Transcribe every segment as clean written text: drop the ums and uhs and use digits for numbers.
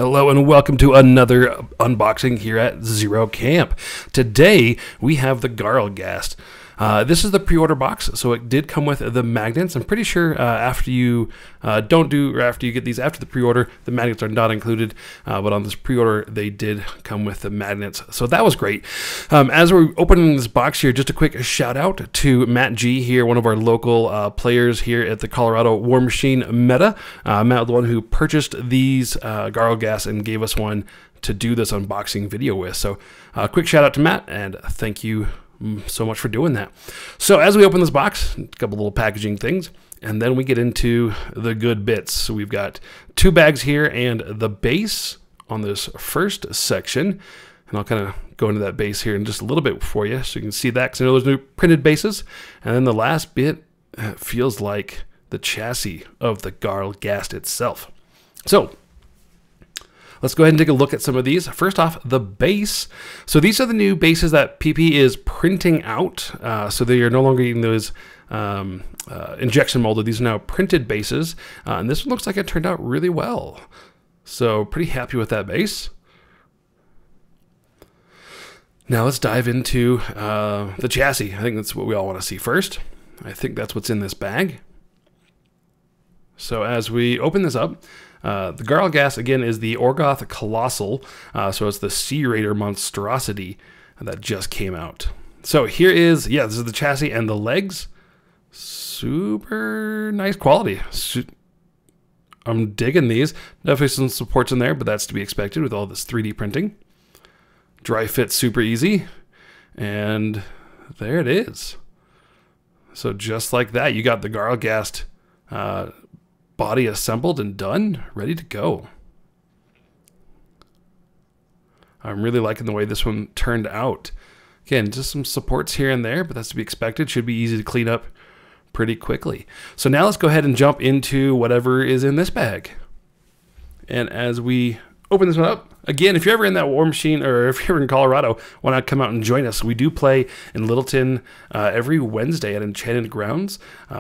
Hello and welcome to another unboxing here at Zero Camp. Today we have the Gharlgast. This is the pre-order box, so it did come with the magnets. I'm pretty sure after you after you get these after the pre-order, the magnets are not included. But on this pre-order, they did come with the magnets, so that was great. As we're opening this box here, just a quick shout out to Matt G here, one of our local players here at the Colorado War Machine meta. Matt, the one who purchased these Gharlghast and gave us one to do this unboxing video with. So quick shout out to Matt, and thank you so much for doing that. So as we open this box, a couple little packaging things, and then we get into the good bits. So we've got two bags here and the base on this first section, and I'll kind of go into that base here in just a little bit for you so you can see that, because I know there's new printed bases. And then the last bit feels like the chassis of the Gharlgast itself. So let's go ahead and take a look at some of these. First off, the base. So these are the new bases that PP is printing out. So they are no longer getting those injection molded. These are now printed bases. And this one looks like it turned out really well. So pretty happy with that base. Now let's dive into the chassis. I think that's what we all want to see first. I think that's what's in this bag. So as we open this up, the Gharlghast, again, is the Orgoth Colossal, so it's the Sea Raider Monstrosity that just came out. So here is, this is the chassis and the legs. Super nice quality. I'm digging these. Definitely some supports in there, but that's to be expected with all this 3D printing. Dry fit super easy, and there it is. So just like that, you got the Gharlghast body assembled and done, ready to go. I'm really liking the way this one turned out. Again, just some supports here and there, but that's to be expected. Should be easy to clean up pretty quickly. So now let's go ahead and jump into whatever is in this bag. And as we open this one up, again, if you're ever in that War Machine, or if you're in Colorado, why not come out and join us? We do play in Littleton every Wednesday at Enchanted Grounds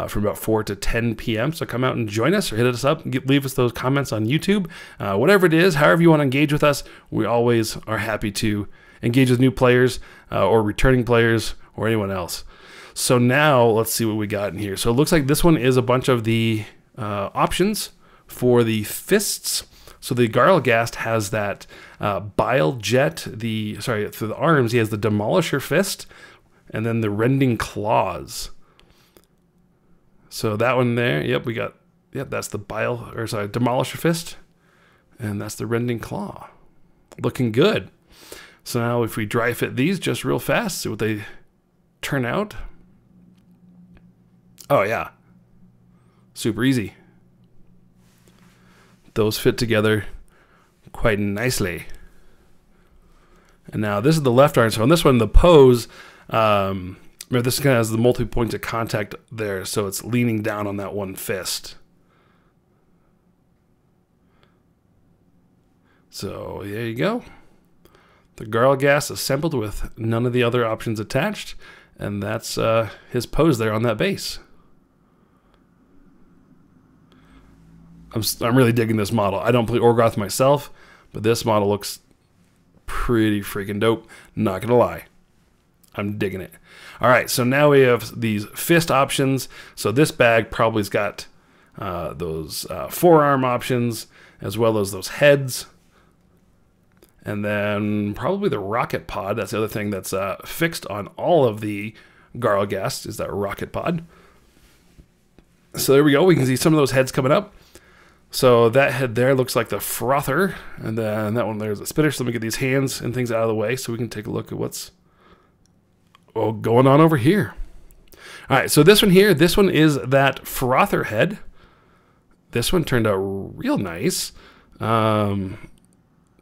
from about 4 to 10 p.m. So come out and join us, or hit us up and leave us those comments on YouTube. Whatever it is, however you want to engage with us, we always are happy to engage with new players or returning players or anyone else. So now let's see what we got in here. So it looks like this one is a bunch of the options for the fists. So the Gharlghast has that bile jet, for the arms, he has the Demolisher Fist, and then the Rending Claws. So that one there, that's the Demolisher Fist, and that's the Rending Claw. Looking good. So now if we dry fit these just real fast, see what they turn out. Oh yeah, super easy. Those fit together quite nicely. And now this is the left arm. So on this one, the pose, remember this kind of has the multi-point of contact there, so it's leaning down on that one fist. So there you go. The Gharlghast assembled with none of the other options attached, and that's his pose there on that base. I'm really digging this model. I don't play Orgoth myself, but this model looks pretty freaking dope. Not gonna lie, I'm digging it. All right, so now we have these fist options. So this bag probably's got those forearm options, as well as those heads. And then probably the rocket pod. That's the other thing that's fixed on all of the Gharlghast, is that rocket pod. So there we go. We can see some of those heads coming up. So that head there looks like the frother, and then that one there's a spitter. So let me get these hands and things out of the way so we can take a look at what's going on over here. All right, so this one here, this one is that frother head. This one turned out real nice.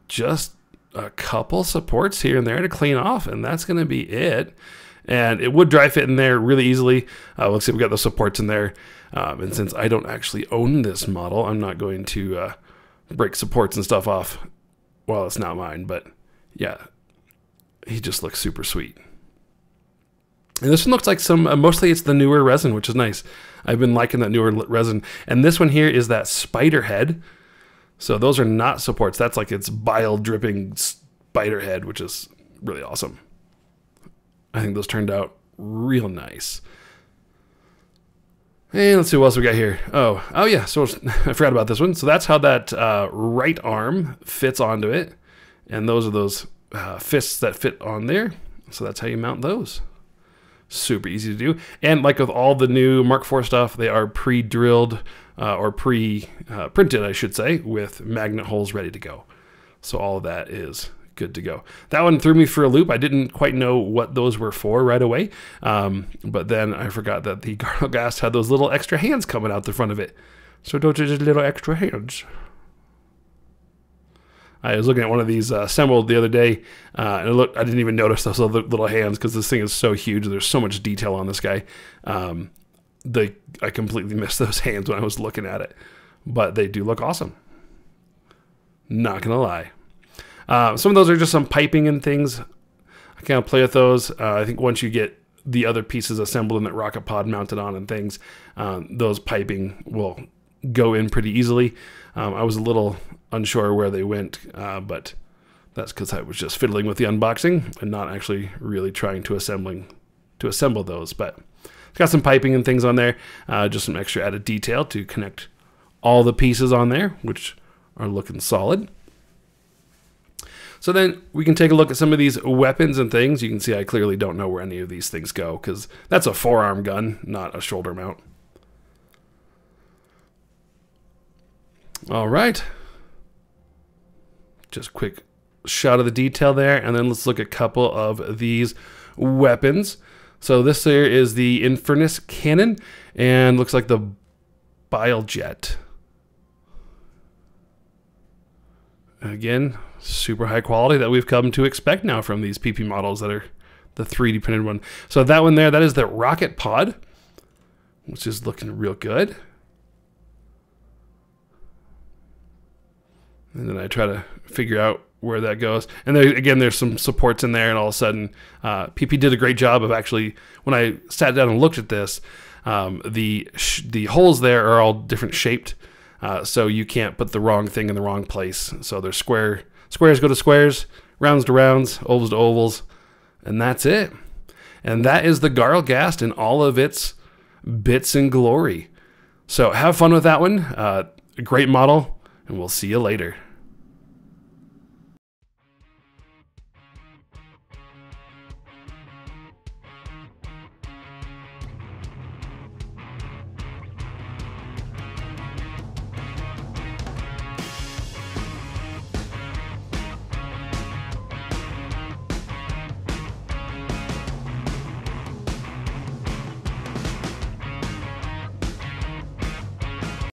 Just a couple supports here and there to clean off, and that's going to be it. And it would dry fit in there really easily. Let's see, we got the supports in there. And since I don't actually own this model, I'm not going to break supports and stuff off while it's not mine. But yeah, he just looks super sweet. And this one looks like mostly it's the newer resin, which is nice. I've been liking that newer resin. And this one here is that spider head. So those are not supports. That's like its bile dripping spider head, which is really awesome. I think those turned out real nice. And let's see what else we got here. Oh yeah, so I forgot about this one. So that's how that right arm fits onto it. And those are those fists that fit on there. So that's how you mount those. Super easy to do. And like with all the new Mark IV stuff, they are pre-drilled or pre-printed, I should say, with magnet holes ready to go. So all of that is good to go. That one threw me for a loop. I didn't quite know what those were for right away. But then I forgot that the Gharlgast had those little extra hands coming out the front of it. So those are just little extra hands. I was looking at one of these assembled the other day, and I didn't even notice those little hands because this thing is so huge. There's so much detail on this guy. I completely missed those hands when I was looking at it, but they do look awesome. Not gonna lie. Some of those are just some piping and things. I kind of play with those. I think once you get the other pieces assembled in that rocket pod mounted on and things, those piping will go in pretty easily. I was a little unsure where they went, but that's because I was just fiddling with the unboxing and not actually really trying to assemble those. But it's got some piping and things on there, just some extra added detail to connect all the pieces on there, which are looking solid. So then we can take a look at some of these weapons and things. You can see I clearly don't know where any of these things go because that's a forearm gun, not a shoulder mount. All right. Just quick shot of the detail there, and then let's look at a couple of these weapons. So this here is the Infernus Cannon, and looks like the Bile Jet. Again, super high quality that we've come to expect now from these PP models that are the 3D printed one. So that one there, that is the rocket pod, which is looking real good. And then I try to figure out where that goes. And there, again, there's some supports in there, and all of a sudden, PP did a great job of actually, when I sat down and looked at this, the holes there are all different shaped, so you can't put the wrong thing in the wrong place. So there's squares go to squares, rounds to rounds, ovals to ovals, and that's it. And that is the Gharlghast in all of its bits and glory. So have fun with that one. A great model. And we'll see you later.